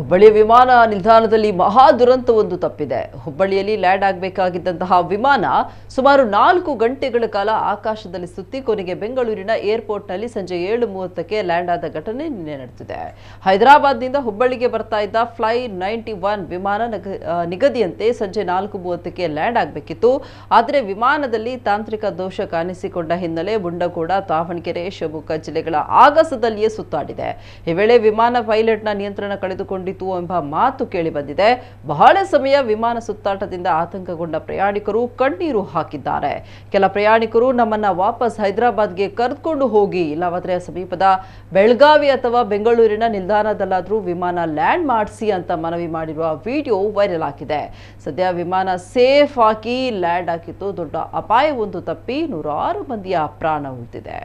ಹುಬ್ಬಳ್ಳಿ ವಿಮಾನ ನಿಲ್ದಾಣದಲ್ಲಿ ಮಹಾ ದುರಂತವೊಂದು ತಪ್ಪಿದೆ. ಹುಬ್ಬಳ್ಳಿಯಲ್ಲಿ ಲ್ಯಾಂಡ್ ಆಗಬೇಕಾಗಿದ್ದಂತಹ ವಿಮಾನ ಸುಮಾರು 4 ಗಂಟೆಗಳ ಕಾಲ ಆಕಾಶದಲ್ಲಿ ಸುತ್ತಿ ಕೊನೆಗೆ ಬೆಂಗಳೂರಿನ ಏರ್ಪೋರ್ಟ್ನಲ್ಲಿ ಸಂಜೆ 7:30ಕ್ಕೆ ಲ್ಯಾಂಡ್ ಆದ ಘಟನೆ ನಿನ್ನೆ ನಡೆದಿದೆ. ಹೈದರಾಬಾದ್ನಿಂದ ಹುಬ್ಬಳ್ಳಿಗೆ ಬರ್ತಾ ಇದ್ದ ಫ್ಲೈ 91 ವಿಮಾನ ನಿಗದಿಯಂತೆ ಸಂಜೆ 4:30ಕ್ಕೆ ಲ್ಯಾಂಡ್ ಆಗಬೇಕಿತ್ತು. ಆದರೆ ವಿಮಾನದಲ್ಲಿ ತಾಂತ್ರಿಕ ದೋಷ ಕಾಣಿಸಿಕೊಂಡ ಹಿನ್ನೆಲೆ ಮುಂಡಗೋಡ, ದಾವಣಗೆರೆ, ಶಿವಮೊಗ್ಗ ಜಿಲ್ಲೆಗಳ ಆಗಸದಲ್ಲಿಯೇ ಸುತ್ತಾಡಿದೆ. ಈ ವೇಳೆ ವಿಮಾನ ಪೈಲಟ್ನ ನಿಯಂತ್ರಣ ಕಳೆದುಕೊಂಡಿತ್ತು ಎಂಬ ಮಾತು ಕೇಳಿ ಬಂದಿದೆ. ಬಹಳ ಸಮಯ ವಿಮಾನ ಸುತ್ತಾಟದಿಂದ ಆತಂಕಗೊಂಡ ಪ್ರಯಾಣಿಕರು ಕಣ್ಣೀರು ಹಾಕಿದ್ದಾರೆ. ಕೆಲ ಪ್ರಯಾಣಿಕರು ನಮ್ಮನ್ನ ವಾಪಸ್ ಹೈದರಾಬಾದ್ಗೆ ಕರೆದುಕೊಂಡು ಹೋಗಿ, ಇಲ್ಲವಾದ್ರೆ ಸಮೀಪದ ಬೆಳಗಾವಿ ಅಥವಾ ಬೆಂಗಳೂರಿನ ನಿಲ್ದಾಣದಲ್ಲಾದರೂ ವಿಮಾನ ಲ್ಯಾಂಡ್ ಮಾಡಿಸಿ ಅಂತ ಮನವಿ ಮಾಡಿರುವ ವಿಡಿಯೋ ವೈರಲ್ ಆಗಿದೆ. ಸದ್ಯ ವಿಮಾನ ಸೇಫ್ ಆಗಿ ಲ್ಯಾಂಡ್ ಆಗಿದ್ದು ದೊಡ್ಡ ಅಪಾಯವೊಂದು ತಪ್ಪಿ 106 ಮಂದಿಯ ಪ್ರಾಣ ಉಳಿದಿದೆ.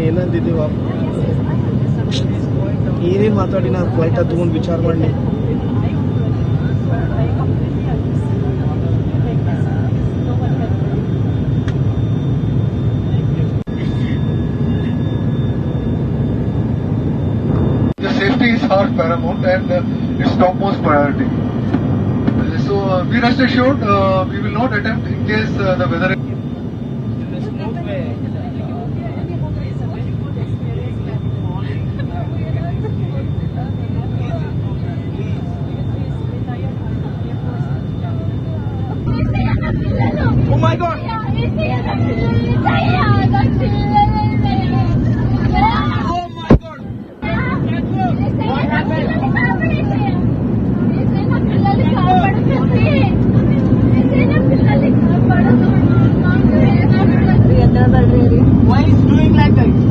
ಏನಂದಿದ್ದೀವ ಏನೇನು ಮಾತಾಡಿ ನಾನು ಫ್ಲೈಟ್ ತಗೊಂಡು ವಿಚಾರ ಮಾಡಿ The safety is our paramount and it's topmost priority. So be rest assured, we will not attempt in case the weather. Oh my God! Why is doing like that?